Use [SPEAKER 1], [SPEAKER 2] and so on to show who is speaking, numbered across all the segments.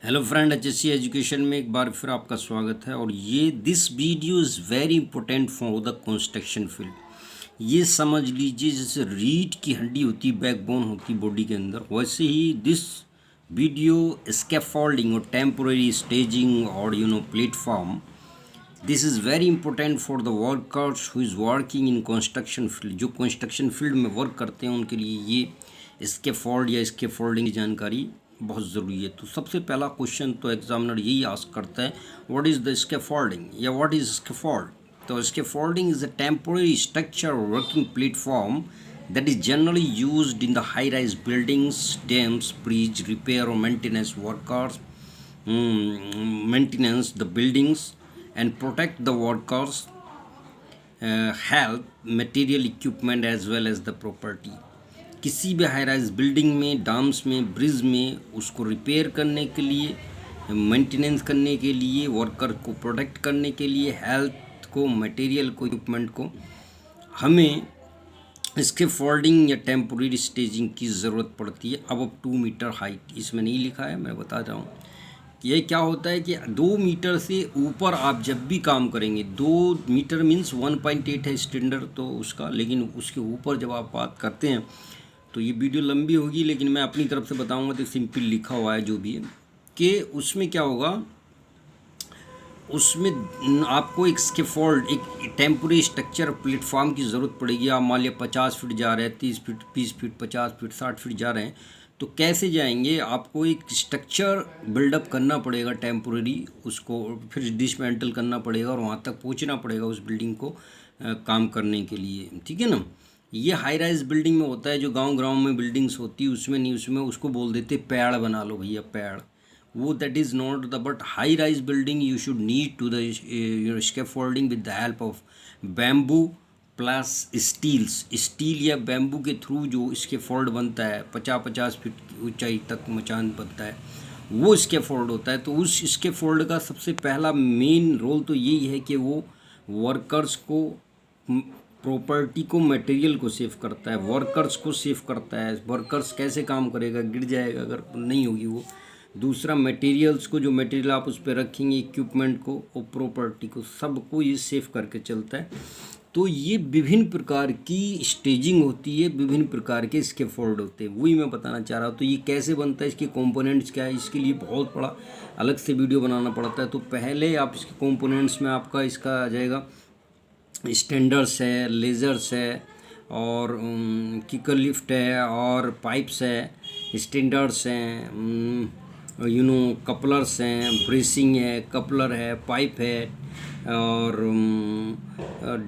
[SPEAKER 1] Hello friend, HSC education में एक बार फिर आपका स्वागत है। और ये this video is very important for the construction field. ये समझ लीजिए जैसे रीढ़ की हड्डी होती, बैकबोन होती बॉडी के अंदर, वैसे ही दिस वीडियो स्कैफोल्डिंग और टेम्पोरेरी स्टेजिंग और platform, this is very important for the workers who is working in construction field. जो कंस्ट्रक्शन फील्ड में वर्क करते हैं उनके लिए ये स्कैफोल्ड या स्कैफोल्डिंग की जानकारी बहुत ज़रूरी है। तो सबसे पहला क्वेश्चन तो एग्जामिनर यही आस्क करता है, व्हाट इज़ द स्कैफोल्डिंग या व्हाट इज़ स्कैफोल्ड। तो scaffolding is a temporary structure working platform that is generally used in the high-rise buildings, dams, bridge, repair or maintenance workers, maintenance the buildings and protect the workers' health, material, equipment as well as the property. किसी भी high rise building में, dams में, bridge में उसको repair करने के लिए, maintenance करने के लिए, वर्कर को प्रोटेक्ट करने के लिए, हेल्थ को, मटेरियल को, इक्विपमेंट को हमें इसके फोल्डिंग या टेम्पोरेरी स्टेजिंग की ज़रूरत पड़ती है। अब 2 मीटर हाइट इसमें नहीं लिखा है, मैं बता रहा हूँ कि ये क्या होता है कि 2 मीटर से ऊपर आप जब भी काम करेंगे, 2 मीटर मीन्स 1.8 है स्टैंडर्ड तो उसका, लेकिन उसके ऊपर जब आप बात करते हैं तो ये वीडियो लंबी होगी, लेकिन मैं अपनी तरफ से बताऊंगा। तो सिंपल लिखा हुआ है जो भी है कि उसमें क्या होगा, उसमें आपको एक स्कैफोल्ड, एक टेम्पोरेरी स्ट्रक्चर प्लेटफॉर्म की ज़रूरत पड़ेगी। आप मान लिया 50 फीट जा रहे हैं, 30 फीट, 20 फीट, 50 फीट, 60 फीट जा रहे हैं, तो कैसे जाएंगे? आपको एक स्ट्रक्चर बिल्डअप करना पड़ेगा टेम्पोरेरी, उसको फिर डिसमेंटल करना पड़ेगा और वहाँ तक पहुँचना पड़ेगा उस बिल्डिंग को काम करने के लिए, ठीक है ना। ये हाई राइज बिल्डिंग में होता है, जो गांव में बिल्डिंग्स होती है उसमें नहीं, उसमें उसको बोल देते पेड़ बना लो भैया, पेड़ वो, that is not the, but high rise building you should need to the scaffolding with the help of bamboo plus steel या बैम्बू के थ्रू जो स्कैफोल्ड बनता है, 50-50 फीट की ऊंचाई तक मचान बनता है, वो स्कैफोल्ड होता है। तो उस स्कैफोल्ड का सबसे पहला मेन रोल तो यही है कि वो वर्कर्स को, प्रॉपर्टी को, मटेरियल को सेव करता है, वर्कर्स को सेव करता है। वर्कर्स कैसे काम करेगा, गिर जाएगा अगर नहीं होगी वो। दूसरा मटेरियल्स को, जो मटेरियल आप उस पर रखेंगे, इक्विपमेंट को और प्रॉपर्टी को, सबको ये सेव करके चलता है। तो ये विभिन्न प्रकार की स्टेजिंग होती है, विभिन्न प्रकार के स्कैफोल्ड होते हैं, वही मैं बताना चाह रहा हूँ। तो ये कैसे बनता है, इसके कंपोनेंट्स क्या है, इसके लिए बहुत बड़ा अलग से वीडियो बनाना पड़ता है। तो पहले आप इसके कंपोनेंट्स में आपका इसका आ जाएगा, स्टैंडर्ड्स है, लेज़र्स है और किकर लिफ्ट है और पाइप्स है, स्टैंडर्ड्स हैं, कपलर्स हैं, ब्रेसिंग है, कपलर है, पाइप है और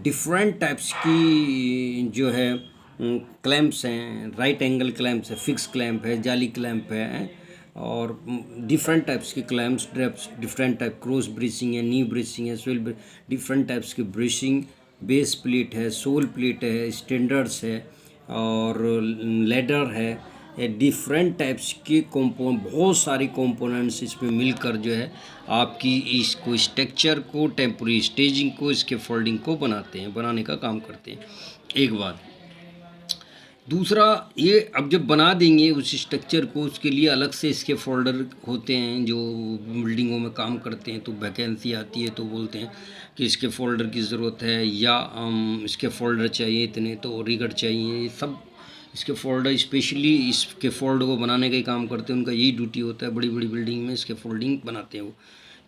[SPEAKER 1] डिफरेंट टाइप्स की जो है क्लैंप्स हैं, राइट एंगल क्लैंप्स है, फिक्स क्लैंप है, जाली क्लैंप है और डिफरेंट टाइप्स के clamps, drapes, different type, cross bracing है, नी ब्रेसिंग है, स्वेल, डिफरेंट टाइप्स की ब्रेसिंग, बेस प्लेट है, सोल प्लेट है, स्टैंडर्ड्स है और लेडर है, डिफरेंट टाइप्स के कंपोनेंट, बहुत सारे कंपोनेंट्स इसमें मिलकर जो है आपकी इसको स्ट्रक्चर को, टेम्पोरेरी स्टेजिंग को, इसके फोल्डिंग को बनाने का काम करते हैं। एक बात, दूसरा ये अब जब बना देंगे उस स्ट्रक्चर को, उसके लिए अलग से इसके फोल्डर होते हैं जो बिल्डिंगों में काम करते हैं। तो वैकेंसी आती है तो बोलते हैं कि इसके फोल्डर की ज़रूरत है या इसके फोल्डर चाहिए इतने, तो रिगड़ चाहिए, ये सब इसके फोल्डर स्पेशली इसके फोल्डर को बनाने का ही काम करते हैं, उनका यही ड्यूटी होता है। बड़ी बड़ी बिल्डिंग में इसके फोल्डिंग बनाते हैं वो।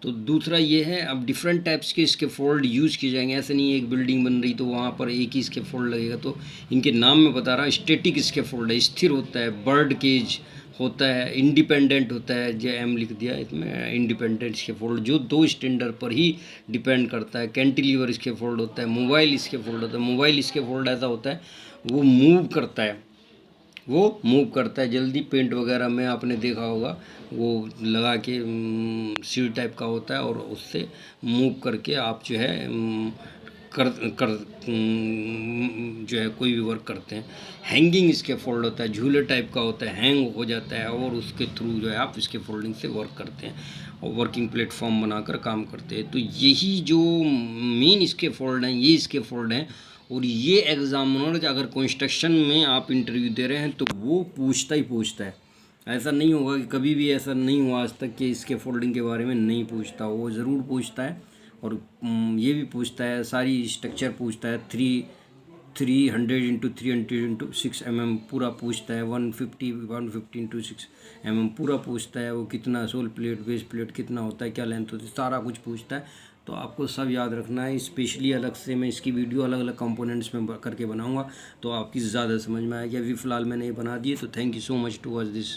[SPEAKER 1] तो दूसरा ये है, अब डिफरेंट टाइप्स के इसके फोल्ड यूज़ किए जाएंगे। ऐसे नहीं एक बिल्डिंग बन रही तो वहाँ पर एक ही इसके फोल्ड लगेगा। तो इनके नाम में बता रहा हूँ, स्टैटिक इसके फोल्ड है, स्थिर होता है, बर्ड केज होता है, इंडिपेंडेंट होता है, जो एम लिख दिया इसमें, इंडिपेंडेंट इसके फोल्ड जो 2 स्टैंडर्ड पर ही डिपेंड करता है। कैंटिलीवर इसके फोल्ड होता है, मोबाइल इसके फोल्ड होता है। मोबाइल इसके फोल्ड ऐसा होता है वो मूव करता है, जल्दी। पेंट वगैरह में आपने देखा होगा, वो लगा के सील टाइप का होता है और उससे मूव करके आप जो है जो है कोई भी वर्क करते हैं। हैंगिंग इसके फोल्ड होता है, झूले टाइप का होता है, हैंग हो जाता है और उसके थ्रू जो है आप इसके फोल्डिंग से वर्क करते हैं और वर्किंग प्लेटफॉर्म बनाकर काम करते हैं। तो यही जो मेन इसके फोल्ड हैं, ये इसके फोल्ड हैं। और ये एग्जामिनर अगर कंस्ट्रक्शन में आप इंटरव्यू दे रहे हैं तो वो पूछता है ऐसा नहीं होगा कि कभी भी ऐसा नहीं हुआ आज तक कि इसके फोल्डिंग के बारे में नहीं पूछता, वो ज़रूर पूछता है। और ये भी पूछता है, सारी स्ट्रक्चर पूछता है, 300 × 300 × 6 mm पूरा पूछता है, 150 × 6 mm पूरा पूछता है। वो कितना सोल प्लेट बेस प्लेट कितना होता है, क्या लेंथ होती है, सारा कुछ पूछता है। तो आपको सब याद रखना है। स्पेशली अलग से मैं इसकी वीडियो अलग अलग कंपोनेंट्स में करके बनाऊंगा, तो आपकी ज़्यादा समझ में आएगी। अभी फ़िलहाल मैंने ये बना दिए, तो thank you so much to watch this.